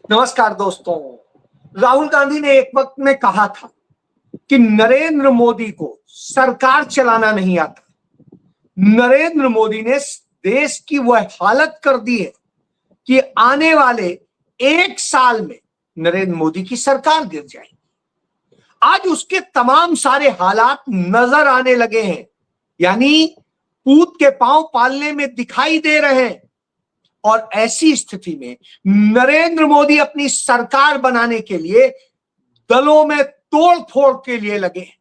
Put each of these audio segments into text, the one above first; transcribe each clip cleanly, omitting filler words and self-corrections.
नमस्कार दोस्तों। राहुल गांधी ने एक वक्त में कहा था कि नरेंद्र मोदी को सरकार चलाना नहीं आता। नरेंद्र मोदी ने देश की वह हालत कर दी है कि आने वाले एक साल में नरेंद्र मोदी की सरकार गिर जाएगी। आज उसके तमाम सारे हालात नजर आने लगे हैं, यानी पूत के पांव पालने में दिखाई दे रहे हैं। और ऐसी स्थिति में नरेंद्र मोदी अपनी सरकार बनाने के लिए दलों में तोड़ फोड़ के लिए लगे हैं,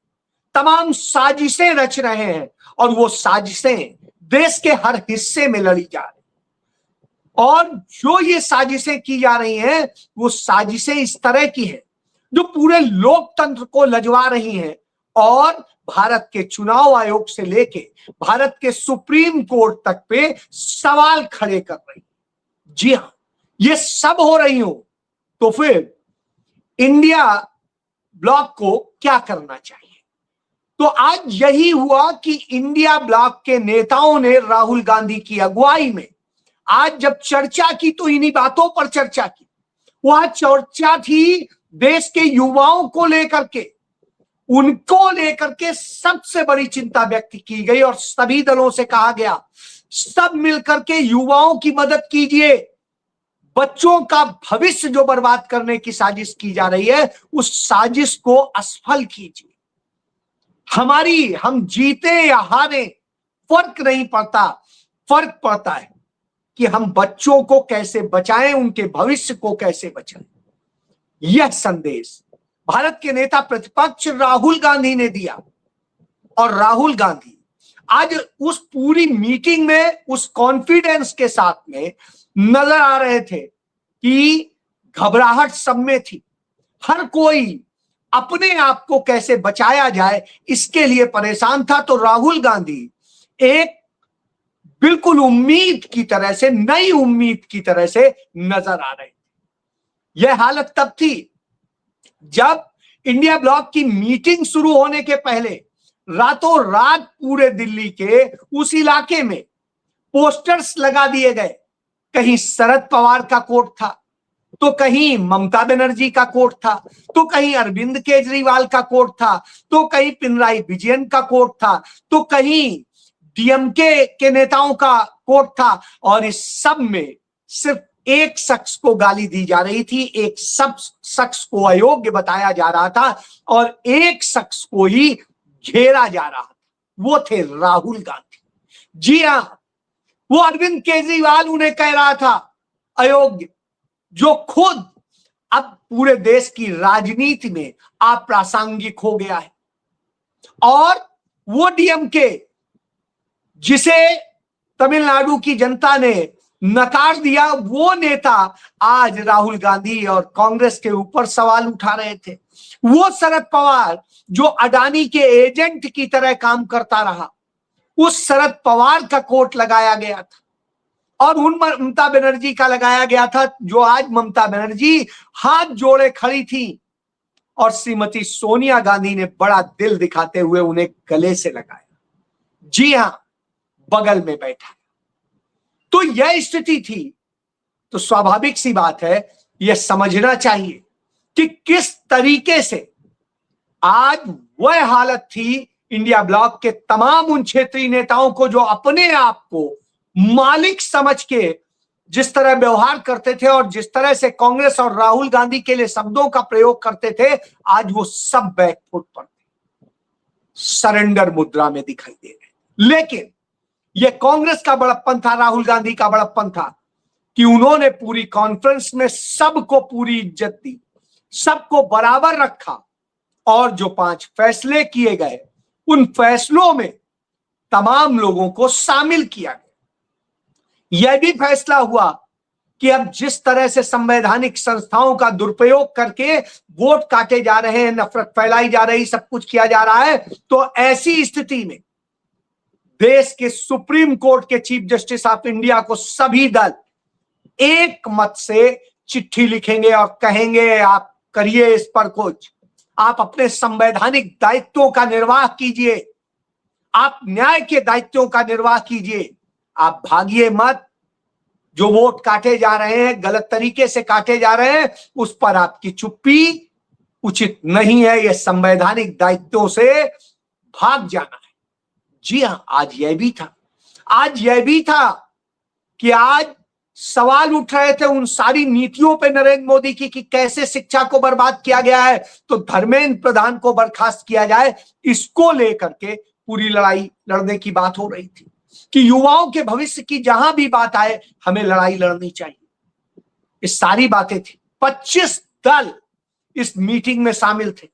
तमाम साजिशें रच रहे हैं और वो साजिशें देश के हर हिस्से में लड़ी जा रही हैं। और जो ये साजिशें की जा रही हैं वो साजिशें इस तरह की हैं जो पूरे लोकतंत्र को लजवा रही हैं और भारत के चुनाव आयोग से लेके भारत के सुप्रीम कोर्ट तक पे सवाल खड़े कर रही हैं। जी हां, ये सब हो रही हो तो फिर इंडिया ब्लॉक को क्या करना चाहिए? तो आज यही हुआ कि इंडिया ब्लॉक के नेताओं ने राहुल गांधी की अगुवाई में आज जब चर्चा की तो इन्हीं बातों पर चर्चा की। वह चर्चा थी देश के युवाओं को लेकर के, उनको लेकर के सबसे बड़ी चिंता व्यक्त की गई और सभी दलों से कहा गया सब मिलकर के युवाओं की मदद कीजिए। बच्चों का भविष्य जो बर्बाद करने की साजिश की जा रही है उस साजिश को असफल कीजिए। हम जीते या हारे फर्क नहीं पड़ता, फर्क पड़ता है कि हम बच्चों को कैसे बचाएं, उनके भविष्य को कैसे बचाएं। यह संदेश भारत के नेता प्रतिपक्ष राहुल गांधी ने दिया और राहुल गांधी आज उस पूरी मीटिंग में उस कॉन्फिडेंस के साथ में नजर आ रहे थे कि घबराहट सब में थी। हर कोई अपने आप को कैसे बचाया जाए इसके लिए परेशान था। तो राहुल गांधी एक बिल्कुल उम्मीद की तरह से, नई उम्मीद की तरह से नजर आ रहे थे। यह हालत तब थी जब इंडिया ब्लॉक की मीटिंग शुरू होने के पहले रातों रात पूरे दिल्ली के उस इलाके में पोस्टर्स लगा दिए गए। कहीं शरद पवार का कोट था, तो कहीं ममता बनर्जी का कोट था, तो कहीं अरविंद केजरीवाल का कोट था, तो कहीं पिनराई विजयन का कोट था, तो कहीं डीएमके के नेताओं का कोट था। और इस सब में सिर्फ एक शख्स को गाली दी जा रही थी, एक सब शख्स को अयोग्य बताया जा रहा था और एक शख्स को ही घेरा जा रहा था, वो थे राहुल गांधी। जी हां, वो अरविंद केजरीवाल उन्हें कह रहा था अयोग्य, जो खुद अब पूरे देश की राजनीति में अप्रासंगिक हो गया है। और वो डीएमके जिसे तमिलनाडु की जनता ने नकार दिया, वो नेता आज राहुल गांधी और कांग्रेस के ऊपर सवाल उठा रहे थे। वो शरद पवार जो अडानी के एजेंट की तरह काम करता रहा, उस शरद पवार का कोट लगाया गया था और उन ममता बनर्जी का लगाया गया था, जो आज ममता बनर्जी हाथ जोड़े खड़ी थी और श्रीमती सोनिया गांधी ने बड़ा दिल दिखाते हुए उन्हें गले से लगाया। जी हां, बगल में बैठा। तो यह स्थिति थी। तो स्वाभाविक सी बात है, यह समझना चाहिए कि किस तरीके से आज वह हालत थी इंडिया ब्लॉक के तमाम उन क्षेत्रीय नेताओं को जो अपने आप को मालिक समझ के जिस तरह व्यवहार करते थे और जिस तरह से कांग्रेस और राहुल गांधी के लिए शब्दों का प्रयोग करते थे, आज वो सब बैकफुट पर थे, सरेंडर मुद्रा में दिखाई दे रहे। लेकिन यह कांग्रेस का बड़प्पन था, राहुल गांधी का बड़प्पन था कि उन्होंने पूरी कॉन्फ्रेंस में सबको पूरी इज्जत दी, सबको बराबर रखा और जो 5 फैसले किए गए उन फैसलों में तमाम लोगों को शामिल किया गया। यह भी फैसला हुआ कि अब जिस तरह से संवैधानिक संस्थाओं का दुरुपयोग करके वोट काटे जा रहे हैं, नफरत फैलाई जा रही, सब कुछ किया जा रहा है, तो ऐसी स्थिति में देश के सुप्रीम कोर्ट के चीफ जस्टिस ऑफ इंडिया को सभी दल एक मत से चिट्ठी लिखेंगे और कहेंगे आप करिए इस पर कुछ, आप अपने संवैधानिक दायित्वों का निर्वाह कीजिए, आप न्याय के दायित्वों का निर्वाह कीजिए, आप भागिए मत, जो वोट काटे जा रहे हैं, गलत तरीके से काटे जा रहे हैं, उस पर आपकी चुप्पी उचित नहीं है। यह संवैधानिक दायित्वों से भाग जाना है। जी हां, आज यह भी था कि आज सवाल उठ रहे थे उन सारी नीतियों पे नरेंद्र मोदी की कि कैसे शिक्षा को बर्बाद किया गया है, तो धर्मेंद्र प्रधान को बर्खास्त किया जाए। इसको लेकर के पूरी लड़ाई लड़ने की बात हो रही थी कि युवाओं के भविष्य की जहां भी बात आए हमें लड़ाई लड़नी चाहिए। ये सारी बातें थी। 25 दल इस मीटिंग में शामिल थे,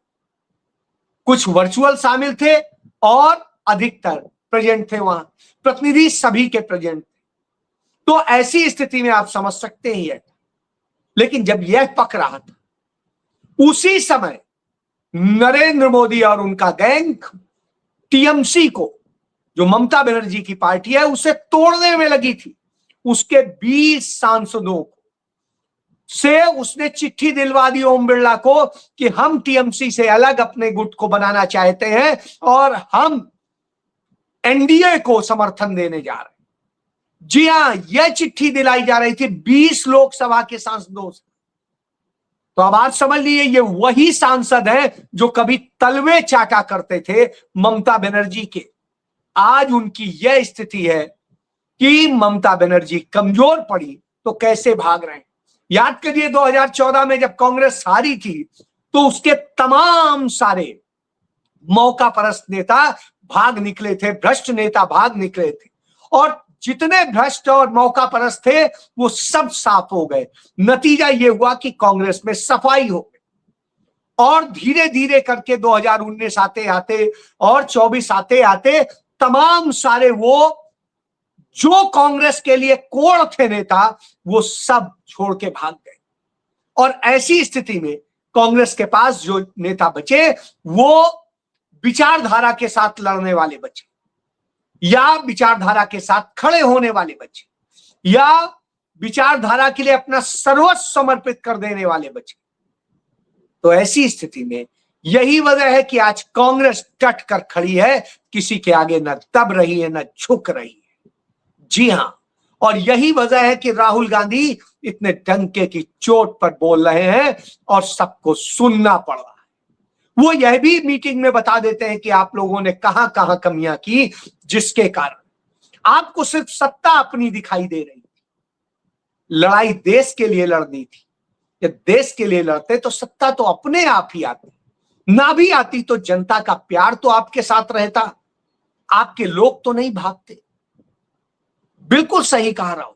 कुछ वर्चुअल शामिल थे और अधिकतर प्रेजेंट थे, वहां प्रतिनिधि सभी के प्रेजेंट थे। तो ऐसी स्थिति में आप समझ सकते ही है। लेकिन जब यह पक रहा था, उसी समय नरेंद्र मोदी और उनका गैंग टीएमसी को, जो ममता बनर्जी की पार्टी है, उसे तोड़ने में लगी थी। उसके 20 सांसदों से उसने चिट्ठी दिलवा दी ओम बिरला को कि हम टीएमसी से अलग अपने गुट को बनाना चाहते हैं और हम एनडीए को समर्थन देने जा रहे हैं। जी हां, यह चिट्ठी दिलाई जा रही थी 20 लोकसभा के सांसदों से। तो अब आप समझ लीजिए, ये वही सांसद हैं जो कभी तलवे चाटा करते थे ममता बनर्जी के। आज उनकी यह स्थिति है कि ममता बनर्जी कमजोर पड़ी तो कैसे भाग रहे हैं। याद करिए 2014 में जब कांग्रेस हारी थी तो उसके तमाम सारे मौका परस्त नेता भाग निकले थे, भ्रष्ट नेता भाग निकले थे, और जितने भ्रष्ट और मौका परस्त थे वो सब साफ हो गए। नतीजा ये हुआ कि कांग्रेस में सफाई हो गई और धीरे धीरे करके 2019 आते आते और 24 आते आते तमाम सारे वो जो कांग्रेस के लिए कोर थे नेता, वो सब छोड़ के भाग गए। और ऐसी स्थिति में कांग्रेस के पास जो नेता बचे वो विचारधारा के साथ लड़ने वाले बचे, या विचारधारा के साथ खड़े होने वाले बचे, या विचारधारा के लिए अपना सर्वस्व समर्पित कर देने वाले बचे। तो ऐसी स्थिति में यही वजह है कि आज कांग्रेस डट कर खड़ी है, किसी के आगे न दब रही है न झुक रही है। जी हां, और यही वजह है कि राहुल गांधी इतने डंके की चोट पर बोल रहे हैं और सबको सुनना पड़ रहा है। वो यह भी मीटिंग में बता देते हैं कि आप लोगों ने कहां कहां कमियां की, जिसके कारण आपको सिर्फ सत्ता अपनी दिखाई दे रही थी। लड़ाई देश के लिए लड़नी थी। जब देश के लिए लड़ते तो सत्ता तो अपने आप ही आती, ना भी आती तो जनता का प्यार तो आपके साथ रहता, आपके लोग तो नहीं भागते। बिल्कुल सही कहा राहुल,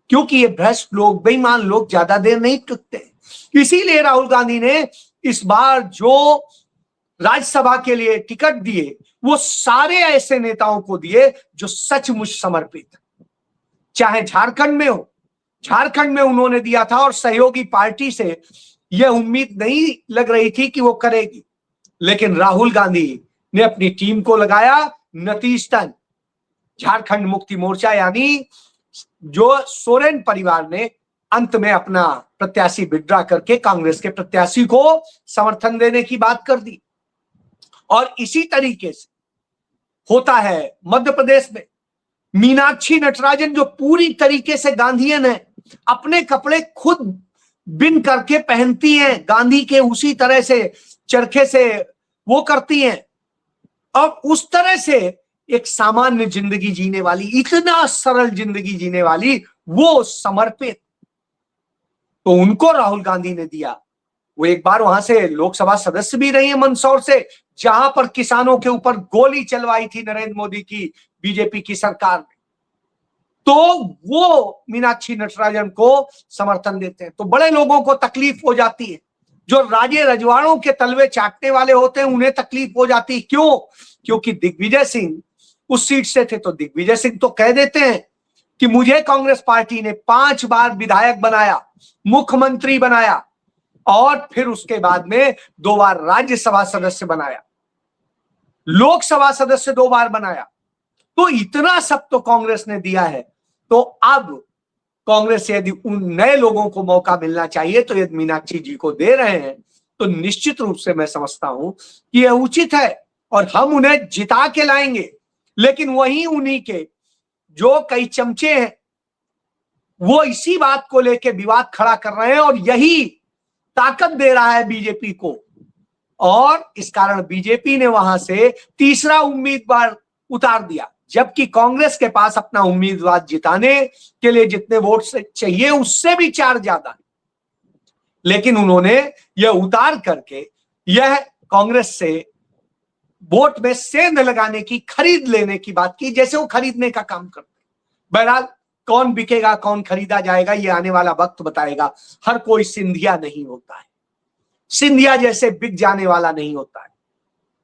क्योंकि ये भ्रष्ट लोग, बेईमान लोग ज्यादा देर नहीं टिकते। इसीलिए राहुल गांधी ने इस बार जो राज्यसभा के लिए टिकट दिए वो सारे ऐसे नेताओं को दिए जो सचमुच समर्पित, चाहे झारखंड में हो। झारखंड में उन्होंने दिया था और सहयोगी पार्टी से यह उम्मीद नहीं लग रही थी कि वो करेगी, लेकिन राहुल गांधी ने अपनी टीम को लगाया। नतीजतन झारखंड मुक्ति मोर्चा यानी जो सोरेन परिवार ने अंत में अपना प्रत्याशी विड्रा करके कांग्रेस के प्रत्याशी को समर्थन देने की बात कर दी। और इसी तरीके से होता है मध्य प्रदेश में। मीनाक्षी नटराजन जो पूरी तरीके से गांधीयन है, अपने कपड़े खुद बिन करके पहनती हैं, गांधी के उसी तरह से चरखे से वो करती हैं, और उस तरह से एक सामान्य जिंदगी जीने वाली, इतना सरल जिंदगी जीने वाली, वो समर्पित, तो उनको राहुल गांधी ने दिया। वो एक बार वहां से लोकसभा सदस्य भी रही है मंदसौर से, जहां पर किसानों के ऊपर गोली चलवाई थी नरेंद्र मोदी की बीजेपी की सरकार ने। तो वो मीनाक्षी नटराजन को समर्थन देते हैं। तो बड़े लोगों को तकलीफ हो जाती है, जो राजे रजवाड़ों के तलवे चाटने वाले होते हैं उन्हें तकलीफ हो जाती है। क्यों? क्योंकि दिग्विजय सिंह उस सीट से थे, तो दिग्विजय सिंह तो कह देते हैं कि मुझे कांग्रेस पार्टी ने 5 बार विधायक बनाया, मुख्यमंत्री बनाया, और फिर उसके बाद में 2 बार राज्यसभा सदस्य बनाया, लोकसभा सदस्य 2 बार बनाया। तो इतना सब तो कांग्रेस ने दिया है। तो अब कांग्रेस यदि उन नए लोगों को मौका मिलना चाहिए, तो यदि मीनाक्षी जी को दे रहे हैं तो निश्चित रूप से मैं समझता हूं कि यह उचित है और हम उन्हें जिता के लाएंगे। लेकिन वहीं उन्हीं के जो कई चमचे हैं, वो इसी बात को लेके विवाद खड़ा कर रहे हैं और यही ताकत दे रहा है बीजेपी को। और इस कारण बीजेपी ने वहां से तीसरा उम्मीदवार उतार दिया, जबकि कांग्रेस के पास अपना उम्मीदवार जिताने के लिए जितने वोट चाहिए उससे भी 4 ज्यादा, लेकिन उन्होंने यह उतार करके यह कांग्रेस से वोट में सेंध लगाने की, खरीद लेने की बात की, जैसे वो खरीदने का काम करते। बहरहाल कौन बिकेगा, कौन खरीदा जाएगा, ये आने वाला वक्त बताएगा। हर कोई सिंधिया नहीं होता है, सिंधिया जैसे बिक जाने वाला नहीं होता है।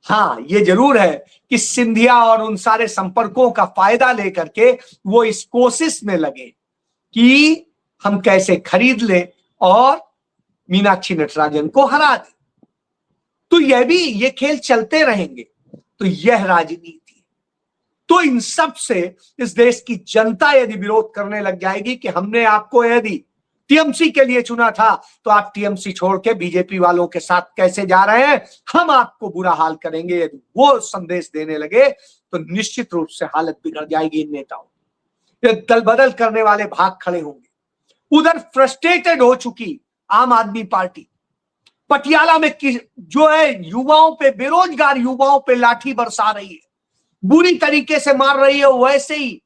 हाँ, ये जरूर है कि सिंधिया और उन सारे संपर्कों का फायदा लेकर के वो इस कोशिश में लगे कि हम कैसे खरीद लें और मीनाक्षी नटराजन को हरा दें। तो ये खेल चलते रहेंगे। तो यह राजनीति है। तो इन सब से इस देश की जनता यदि विरोध करने लग जाएगी कि हमने आपको यदि टीएमसी के लिए चुना था तो आप टीएमसी छोड़ के बीजेपी वालों के साथ कैसे जा रहे हैं, हम आपको बुरा हाल करेंगे, यदि वो संदेश देने लगे तो निश्चित रूप से हालत बिगड़ जाएगी इन नेताओं। ये दल बदल करने वाले भाग खड़े होंगे। उधर फ्रस्ट्रेटेड हो चुकी आम आदमी पार्टी पटियाला में जो है युवाओं पे, बेरोजगार युवाओं पे लाठी बरसा रही है, बुरी तरीके से मार रही है, वैसे ही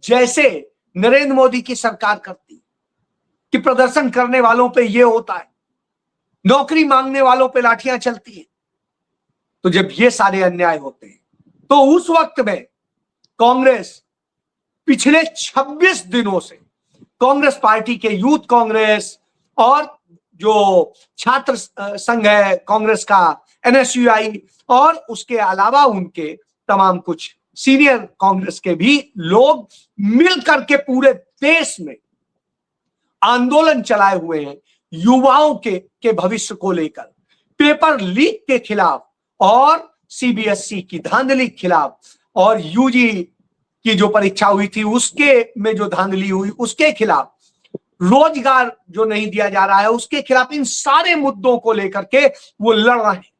जैसे नरेंद्र मोदी की सरकार करती कि प्रदर्शन करने वालों पे ये होता है, नौकरी मांगने वालों पे लाठियां चलती हैं। तो जब ये सारे अन्याय होते हैं तो उस वक्त में कांग्रेस पिछले 26 दिनों से कांग्रेस पार्टी के यूथ कांग्रेस और जो छात्र संघ है कांग्रेस का, एनएसयूआई, और उसके अलावा उनके तमाम कुछ सीनियर कांग्रेस के भी लोग मिलकर के पूरे देश में आंदोलन चलाए हुए हैं युवाओं के भविष्य को लेकर, पेपर लीक के खिलाफ और सीबीएसई की धांधली के खिलाफ और यूजी की जो परीक्षा हुई थी उसके में जो धांधली हुई उसके खिलाफ, रोजगार जो नहीं दिया जा रहा है उसके खिलाफ, इन सारे मुद्दों को लेकर के वो लड़ रहे हैं।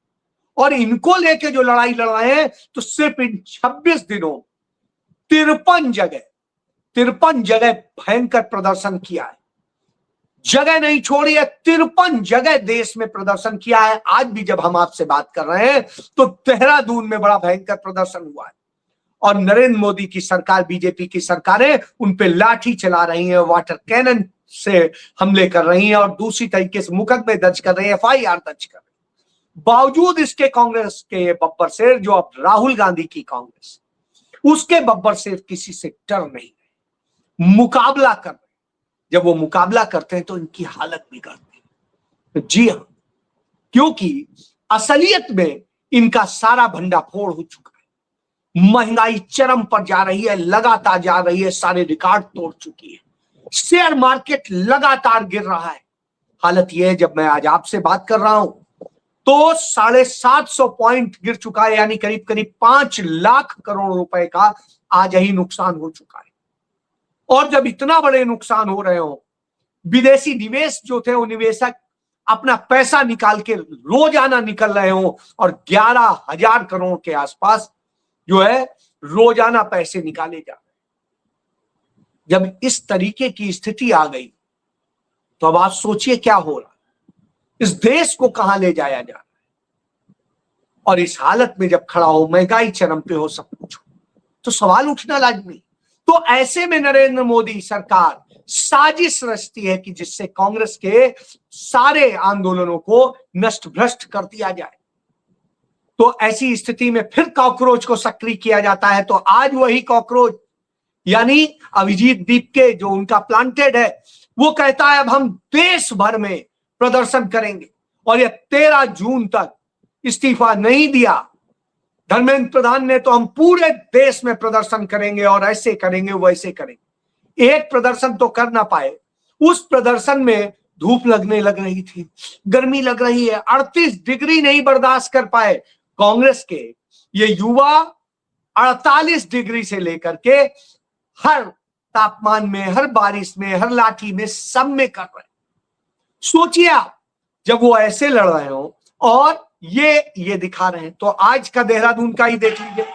और इनको लेके जो लड़ाई लड़ रहे हैं तो सिर्फ इन 26 दिनों 53 जगह भयंकर प्रदर्शन किया है, जगह नहीं छोड़ी है, 53 जगह देश में प्रदर्शन किया है। आज भी जब हम आपसे बात कर रहे हैं तो देहरादून में बड़ा भयंकर प्रदर्शन हुआ है और नरेंद्र मोदी की सरकार, बीजेपी की सरकारें उन पे लाठी चला रही हैं, वाटर कैनन से हमले कर रही हैं और दूसरी तरीके से मुकदमे दर्ज कर रही है, एफआईआर दर्ज कर रही है। बावजूद इसके कांग्रेस के बब्बर शेर जो अब राहुल गांधी की कांग्रेस, उसके बब्बर शेर किसी से डर नहीं है, मुकाबला कर रहे। जब वो मुकाबला करते हैं तो इनकी हालत बिगड़ती है। जी हाँ, क्योंकि असलियत में इनका सारा भंडाफोड़ हो चुका है, महंगाई चरम पर जा रही है, लगातार जा रही है, सारे रिकॉर्ड तोड़ चुकी है, शेयर मार्केट लगातार गिर रहा है। हालत यह है जब मैं आज आपसे बात कर रहा हूं तो 750 पॉइंट गिर चुका है, यानी करीब करीब 5 लाख करोड़ रुपए का आज ही नुकसान हो चुका है। और जब इतना बड़े नुकसान हो रहे हो, विदेशी निवेश जो थे वो निवेशक अपना पैसा निकाल के रोजाना निकल रहे हो और 11,000 करोड़ के आसपास जो है रोजाना पैसे निकाले जा रहे हैं। जब इस तरीके की स्थिति आ गई तो अब आप सोचिए क्या हो रहा है, इस देश को कहां ले जाया जा रहा है। और इस हालत में जब खड़ा हो, महंगाई चरम पे हो, सब कुछ हो, तो सवाल उठना लाजमी। तो ऐसे में नरेंद्र मोदी सरकार साजिश रचती है कि जिससे कांग्रेस के सारे आंदोलनों को नष्ट भ्रष्ट कर दिया जाए। तो ऐसी स्थिति में फिर कॉकरोच को सक्रिय किया जाता है। तो आज वही कॉकरोच यानी अभिजीत दीपके जो उनका प्लांटेड है, वो कहता है अब हम देश भर में प्रदर्शन करेंगे और यह 13 जून तक इस्तीफा नहीं दिया धर्मेंद्र प्रधान ने तो हम पूरे देश में प्रदर्शन करेंगे और ऐसे करेंगे वैसे करेंगे। एक प्रदर्शन तो कर ना पाए, उस प्रदर्शन में धूप लगने लग रही थी, गर्मी लग रही है, 38 डिग्री नहीं बर्दाश्त कर पाए। कांग्रेस के ये युवा 48 डिग्री से लेकर के हर तापमान में, हर बारिश में, हर लाठी में, सब में कर रहे हैं। सोचिए आप जब वो ऐसे लड़ रहे हो और ये दिखा रहे हैं। तो आज का देहरादून का ही देख लीजिए,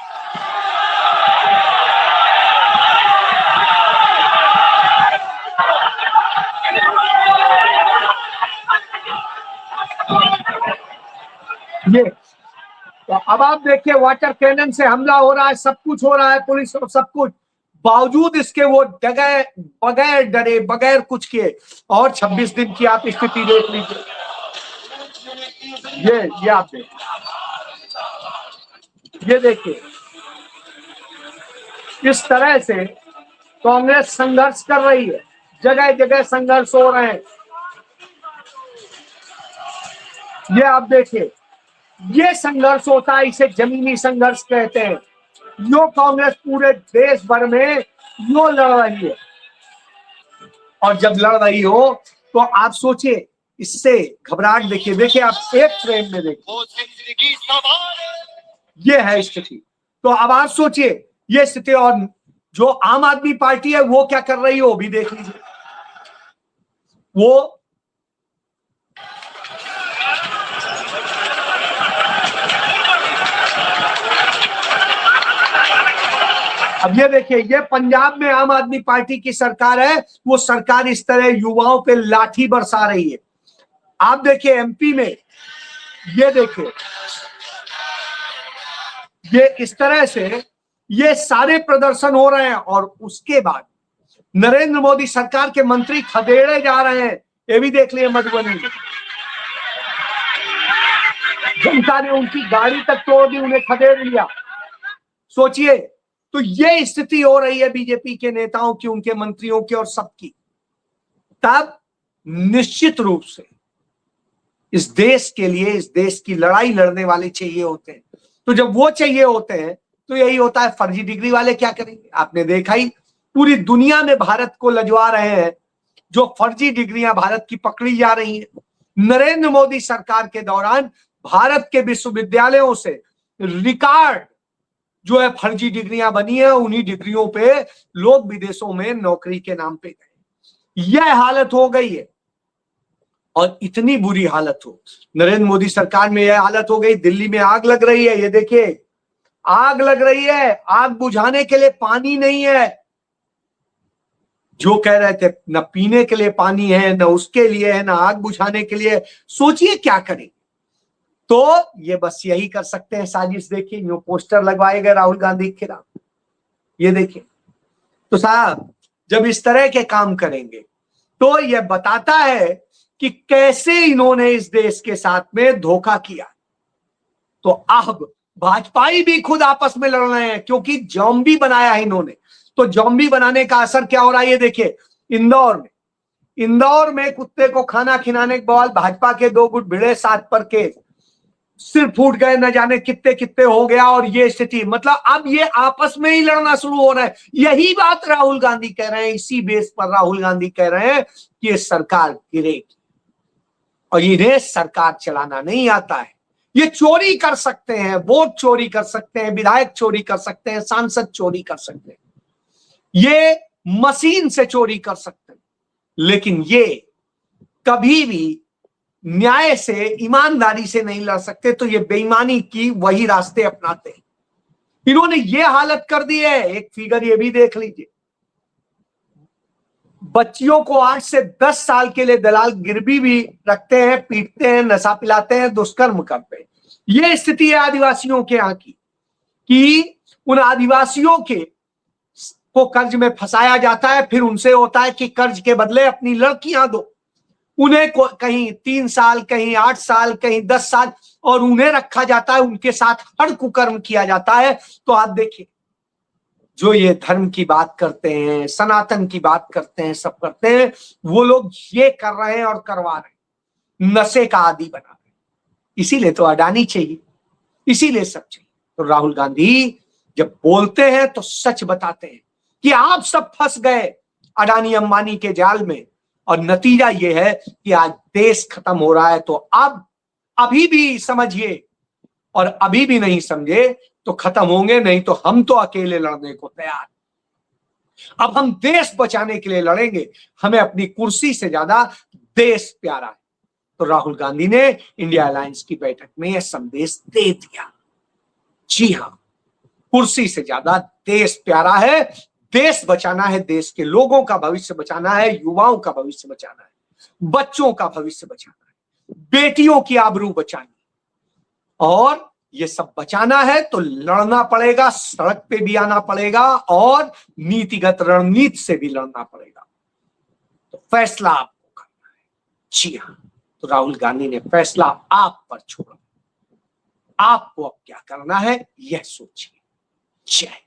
ये तो अब आप देखिए, वाटर कैनन से हमला हो रहा है, सब कुछ हो रहा है, पुलिस और सब कुछ, बावजूद इसके वो जगह बगैर डरे बगैर कुछ किए। और 26 दिन की आप स्थिति देख लीजिए। ये आप देखिए, ये देखिए, इस तरह से कांग्रेस संघर्ष कर रही है, जगह जगह संघर्ष हो रहे हैं। ये आप देखिए, ये संघर्ष होता है, इसे जमीनी संघर्ष कहते हैं। यो कांग्रेस पूरे देश भर में यो लड़ रही है, और जब लड़ रही हो तो आप सोचिए, इससे घबराहट देखिए, देखिए आप एक फ्रेम में देखिए, ये है स्थिति। तो अब आप सोचिए ये स्थिति, और जो आम आदमी पार्टी है वो क्या कर रही है वो भी देख लीजिए। वो अब ये देखिए, ये पंजाब में आम आदमी पार्टी की सरकार है, वो सरकार इस तरह युवाओं पे लाठी बरसा रही है। आप देखिए एमपी में, ये देखिए, ये इस तरह से ये सारे प्रदर्शन हो रहे हैं, और उसके बाद नरेंद्र मोदी सरकार के मंत्री खदेड़े जा रहे हैं। ये भी देख लिए मधुबनी में, जनता ने उनकी गाड़ी तक तोड़ दी, उन्हें खदेड़ लिया। सोचिए, तो ये स्थिति हो रही है बीजेपी के नेताओं की, उनके मंत्रियों की और सबकी। तब निश्चित रूप से इस देश के लिए, इस देश की लड़ाई लड़ने वाले चाहिए होते हैं। तो जब वो चाहिए होते हैं तो यही होता है, फर्जी डिग्री वाले क्या करेंगे? आपने देखा ही, पूरी दुनिया में भारत को लजवा रहे हैं, जो फर्जी डिग्रियां भारत की पकड़ी जा रही हैं। नरेंद्र मोदी सरकार के दौरान भारत के विश्वविद्यालयों से रिकॉर्ड जो है फर्जी डिग्रियां बनी है, उन्हीं डिग्रियों पे लोग विदेशों में नौकरी के नाम पे गए। यह हालत हो गई है, और इतनी बुरी हालत हो, नरेंद्र मोदी सरकार में यह हालत हो गई, दिल्ली में आग लग रही है। ये देखिए, आग लग रही है, आग बुझाने के लिए पानी नहीं है। जो कह रहे थे न पीने के लिए पानी है, न उसके लिए है, न आग बुझाने के लिए, सोचिए क्या करें। तो ये बस यही कर सकते हैं, साजिश। देखिए, यूं पोस्टर लगवाए गए राहुल गांधी के खिलाफ, ये देखिए। तो साहब, जब इस तरह के काम करेंगे तो यह बताता है कि कैसे इन्होंने इस देश के साथ में धोखा किया। तो अब भाजपाई भी खुद आपस में लड़ रहे हैं, क्योंकि जॉम्बी बनाया है इन्होंने। तो जॉम्बी बनाने का असर क्या हो रहा है, ये देखिए। इंदौर में कुत्ते को खाना खिलाने के बाद भाजपा के 2 गुट भिड़े, 7 पर के सिर फूट गए, न जाने कितने कितने हो गया। और ये स्थिति, मतलब अब ये आपस में ही लड़ना शुरू हो रहा है। यही बात राहुल गांधी कह रहे हैं, इसी बेस पर राहुल गांधी कह रहे हैं कि ये सरकार गिरेगी, और इन्हें सरकार चलाना नहीं आता है। ये चोरी कर सकते हैं, वोट चोरी कर सकते हैं, विधायक चोरी कर सकते हैं, सांसद चोरी कर सकते हैं, ये मशीन से चोरी कर सकते हैं, लेकिन ये कभी भी न्याय से, ईमानदारी से नहीं लड़ सकते। तो ये बेईमानी की वही रास्ते अपनाते हैं। इन्होंने ये हालत कर दी है। एक फिगर ये भी देख लीजिए, बच्चियों को 8 से 10 साल के लिए दलाल गिरवी भी रखते हैं, पीटते हैं, नशा पिलाते हैं, दुष्कर्म करते हैं। ये स्थिति है आदिवासियों के यहाँ की, कि उन आदिवासियों के को कर्ज में फंसाया जाता है, फिर उनसे होता है कि कर्ज के बदले अपनी लड़कियां दो। उन्हें कहीं 3 साल, कहीं 8 साल, कहीं 10 साल, और उन्हें रखा जाता है, उनके साथ हर कुकर्म किया जाता है। तो आप देखिए, जो ये धर्म की बात करते हैं, सनातन की बात करते हैं, सब करते हैं, वो लोग ये कर रहे हैं और करवा रहे हैं, नशे का आदी बना रहे हैं। इसीलिए तो अडानी चाहिए, इसीलिए सब चाहिए। तो राहुल गांधी जब बोलते हैं तो सच बताते हैं कि आप सब फंस गए अडानी अंबानी के जाल में, और नतीजा ये है कि आज देश खत्म हो रहा है। तो अब अभी भी समझिए, और अभी भी नहीं समझे तो खत्म होंगे, नहीं तो हम तो अकेले लड़ने को तैयार। अब हम देश बचाने के लिए लड़ेंगे, हमें अपनी कुर्सी से ज्यादा देश प्यारा है। तो राहुल गांधी ने इंडिया अलायंस की बैठक में यह संदेश दे दिया, जी हां, कुर्सी से ज्यादा देश प्यारा है, देश बचाना है, देश के लोगों का भविष्य बचाना है, युवाओं का भविष्य बचाना है, बच्चों का भविष्य बचाना है, बेटियों की आबरू बचानी, और ये सब बचाना है तो लड़ना पड़ेगा, सड़क पे भी आना पड़ेगा और नीतिगत रणनीति से भी लड़ना पड़ेगा। तो फैसला आपको करना है। जी हाँ, तो राहुल गांधी ने फैसला आप पर छोड़ा। आपको अब क्या करना है यह सोचिए। जय